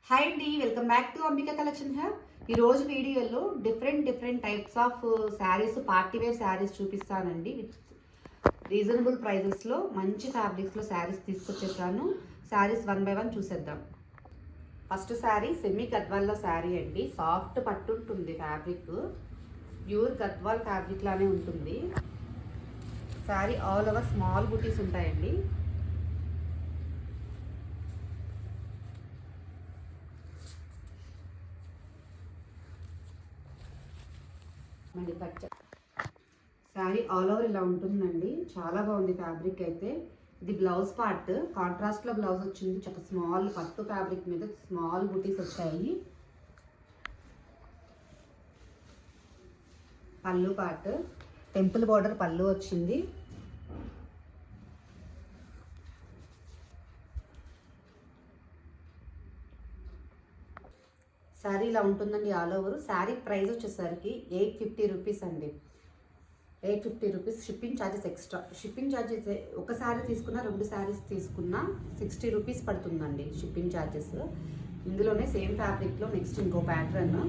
Hi అండి, welcome back to Ambika collection have. ఈరోజు వీడియోలో different types of saris, party wear saris చూపిస్తానండి. విత్ రీజనబుల్ ప్రైజెస్లో మంచి ఫ్యాబ్రిక్స్లో శారీస్ తీసుకొచ్చేసాను. శారీస్ వన్ బై వన్ చూసేద్దాం. ఫస్ట్ శారీ సెమీ గద్వాల్లో శారీ అండి. సాఫ్ట్ పట్టు ఉంటుంది ఫ్యాబ్రిక్, ప్యూర్ గద్వాల్ ఫ్యాబ్రిక్ లానే ఉంటుంది. శారీ ఆల్ ఓవర్ స్మాల్ బూటీస్ ఉంటాయండి. మళ్ళీ శారీ ఆల్ ఓవర్ ఇలా ఉంటుందండి. చాలా బాగుంది ఫ్యాబ్రిక్ అయితే. ఇది బ్లౌజ్ పార్ట్, కాంట్రాస్ట్లో బ్లౌజ్ వచ్చింది. చక్క స్మాల్ పట్టు ఫ్యాబ్రిక్ మీద స్మాల్ బూటీస్ వచ్చాయి. పళ్ళు పార్ట్, టెంపుల్ బార్డర్ పళ్ళు వచ్చింది. శారీ ఇలా ఉంటుందండి ఆల్ ఓవర్. శారీ ప్రైస్ వచ్చేసరికి 850 రూపీస్ అండి. 850 rupees. Shipping charges extra. Shipping charges ఒక శారీ తీసుకున్నా, 2 శారీస్ తీసుకున్నా 60 రూపీస్ పడుతుందండి షిప్పింగ్ ఛార్జెస్. ఇందులోనే సేమ్ ఫ్యాబ్రిక్లో నెక్స్ట్ ఇంకో ప్యాటర్న్.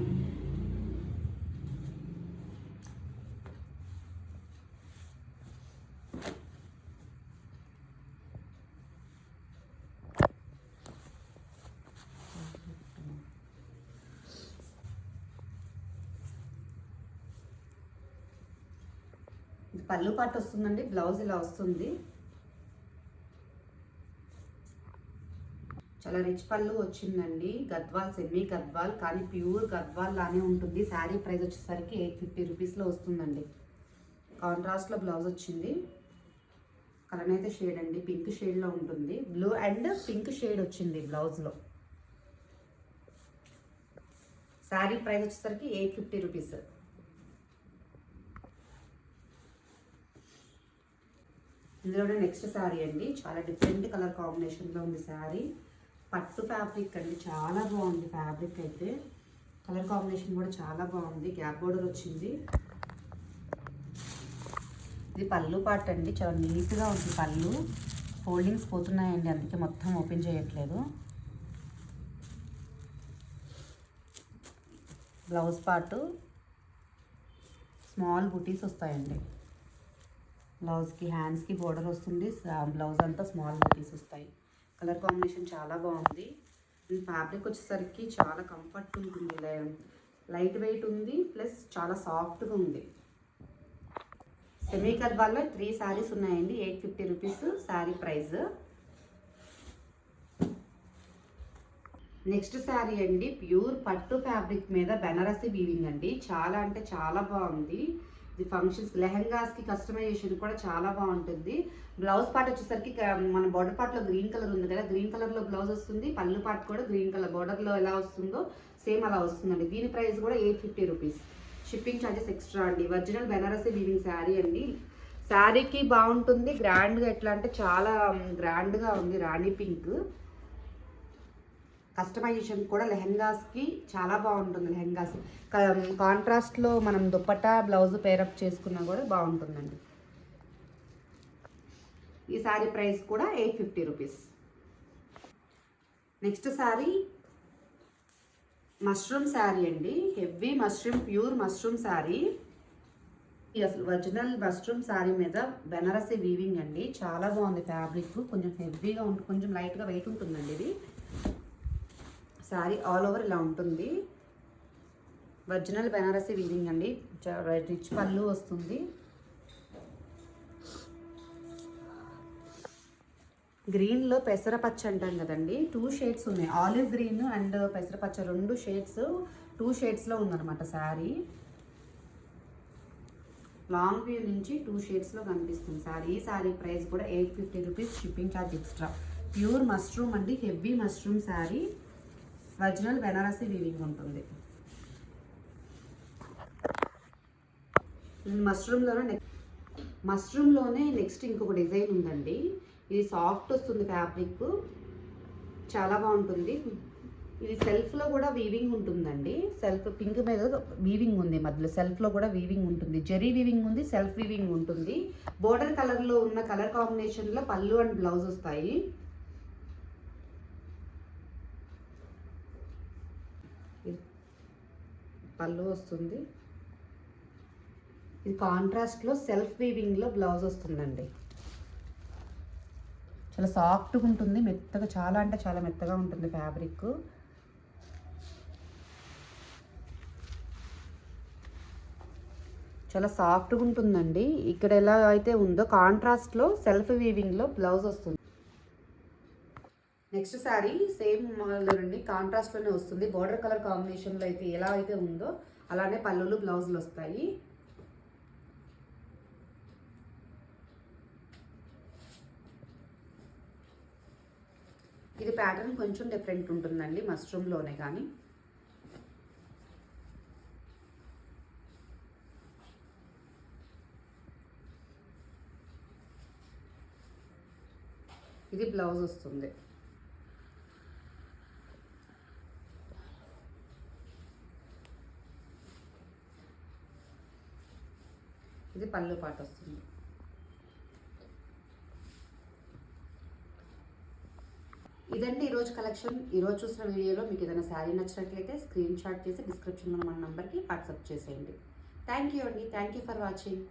పళ్ళు పాటు వస్తుందండి, బ్లౌజ్ ఇలా వస్తుంది. చాలా రిచ్ పళ్ళు వచ్చిందండి. గద్వాల్, సెమీ గద్వాల్ కానీ ప్యూర్ గద్వాల్ లానే ఉంటుంది. శారీ ప్రైస్ వచ్చేసరికి 850 రూపీస్లో వస్తుందండి. కాంట్రాస్ట్లో బ్లౌజ్ వచ్చింది. కలర్ అయితే షేడ్ అండి, పింక్ షేడ్లో ఉంటుంది. బ్లూ అండ్ పింక్ షేడ్ వచ్చింది బ్లౌజ్లో. శారీ ప్రైస్ వచ్చేసరికి 850 రూపీస్. ఇందులోనే నెక్స్ట్ శారీ అండి. చాలా డిఫరెంట్ కలర్ కాంబినేషన్లో ఉంది శారీ. పట్టు ఫ్యాబ్రిక్ అండి, చాలా బాగుంది ఫ్యాబ్రిక్ అయితే. కలర్ కాంబినేషన్ కూడా చాలా బాగుంది. గ్యాప్ బోర్డర్ వచ్చింది. ఇది పళ్ళు పార్ట్ అండి. చాలా నీట్గా ఉంది పళ్ళు. ఫోల్డింగ్స్ పోతున్నాయండి, అందుకే మొత్తం ఓపెన్ చేయట్లేదు. బ్లౌజ్ పార్ట్ స్మాల్ బూటీస్ వస్తాయండి. బ్లౌజ్కి హ్యాండ్స్కి బోర్డర్ వస్తుంది. బ్లౌజ్ అంతా స్మాల్ బూటీస్ వస్తాయి. కలర్ కాంబినేషన్ చాలా బాగుంది. ఫ్యాబ్రిక్ వచ్చేసరికి చాలా కంఫర్ట్ ఉంటుంది. లైట్ వెయిట్ ఉంది, ప్లస్ చాలా సాఫ్ట్గా ఉంది. సెమీ గద్వాల్లో 3 శారీస్ ఉన్నాయండి. 850 rupees sari price. Next sari అండి, ప్యూర్ పట్టు ఫ్యాబ్రిక్ మీద బెనారసి వీవింగ్ అండి. చాలా అంటే చాలా బాగుంది. ఇది ఫంక్షన్స్, లెహెంగాస్కి కస్టమైజేషన్ కూడా చాలా బాగుంటుంది. బ్లౌజ్ పార్ట్ వచ్చేసరికి మన బార్డర్ పార్ట్లో గ్రీన్ కలర్ ఉంది కదా, గ్రీన్ కలర్లో బ్లౌజ్ వస్తుంది. పళ్ళు పార్ట్ కూడా గ్రీన్ కలర్ బార్డర్లో ఎలా వస్తుందో సేమ్ అలా వస్తుందండి. దీని ప్రైస్ కూడా 850 రూపీస్. షిప్పింగ్ ఛార్జెస్ ఎక్స్ట్రా అండి. ఒరిజినల్ బెనారసి వీవింగ్ శారీ అండి. శారీకి బాగుంటుంది, గ్రాండ్గా ఎట్లా అంటే చాలా గ్రాండ్గా ఉంది. రాణి పింక్ కస్టమైజేషన్ కూడా లెహెంగాస్కి చాలా బాగుంటుంది. లెహెంగాస్ కాంట్రాస్ట్లో మనం దుప్పట్టా బ్లౌజ్ పేరప్ చేసుకున్నా కూడా బాగుంటుందండి. ఈ శారీ ప్రైస్ కూడా 850 rupees. Next sari mushroom sari అండి. Heavy mushroom, pure mushroom sari. అసలు ఒరిజినల్ మష్రూమ్ శారీ మీద బెనారసి వీవింగ్ అండి. చాలా బాగుంది ఫ్యాబ్రిక్. కొంచెం హెవీగా ఉంటుంది, కొంచెం లైట్గా వెయిట్ ఉంటుందండి ఇది. శారీ ఆల్ ఓవర్ ఇలా ఉంటుంది. ఒరిజినల్ బెనారసి వీవింగ్ అండి. రిచ్ పళ్ళు వస్తుంది. గ్రీన్లో పెసరపచ్చ అంటాం కదండి, 2 షేడ్స్ ఉన్నాయి. ఆలివ్ గ్రీన్ అండ్ పెసరపచ్చ 2 షేడ్స్, 2 షేడ్స్లో ఉందన్నమాట శారీ. లాంగ్ వ్యూ నుంచి 2 షేడ్స్లో కనిపిస్తుంది శారీ. ఈ శారీ ప్రైస్ కూడా 850 rupees. Shipping charge extra. Pure mushroom అండి, heavy mushroom sari. Original Banarasi weaving ఉంటుంది. మష్రూమ్లోనే నెక్స్ట్ ఇంకొక డిజైన్ ఉందండి. ఇది సాఫ్ట్ వస్తుంది ఫ్యాబ్రిక్, చాలా బాగుంటుంది. ఇది సెల్ఫ్లో కూడా వీవింగ్ ఉంటుందండి. సెల్ఫ్ పింక్ మీద వీవింగ్ ఉంది, మధ్యలో సెల్ఫ్లో కూడా వీవింగ్ ఉంటుంది. జరీ వీవింగ్ ఉంది, సెల్ఫ్ వీవింగ్ ఉంటుంది. బోర్డర్ కలర్లో ఉన్న కలర్ కాంబినేషన్లో పళ్ళు అండ్ బ్లౌజ్ వస్తాయి. ఇది పళ్ళు వస్తుంది. ఇది కాంట్రాస్ట్లో సెల్ఫ్ వీవింగ్లో బ్లౌజ్ వస్తుందండి. చాలా సాఫ్ట్గా ఉంటుంది, మెత్తగా, చాలా అంటే చాలా మెత్తగా ఉంటుంది ఫ్యాబ్రిక్. చాలా సాఫ్ట్గా ఉంటుందండి. ఇక్కడ ఎలా అయితే ఉందో కాంట్రాస్ట్లో సెల్ఫ్ వీవింగ్లో బ్లౌజ్ వస్తుంది. నెక్స్ట్ శారీ సేమ్ మోడల్లో నుండి కాంట్రాస్ట్లోనే వస్తుంది. బార్డర్ కలర్ కాంబినేషన్లో అయితే ఎలా అయితే ఉందో అలానే పళ్ళులు బ్లౌజులు వస్తాయి. ఇది ప్యాటర్న్ కొంచెం డిఫరెంట్ ఉంటుందండి మష్రూమ్లోనే. కానీ ఇది బ్లౌజ్ వస్తుంది. ఇది పళ్ళు పాటు వస్తుంది. ఇదండి ఈరోజు కలెక్షన్. ఈరోజు చూసిన వీడియోలో మీకు ఏదైనా శారీ నచ్చినట్లయితే స్క్రీన్ షాట్ చేసి డిస్క్రిప్షన్లో మన నెంబర్కి వాట్సాప్ చేసేయండి. థ్యాంక్ యూ అండి. Thank you for watching.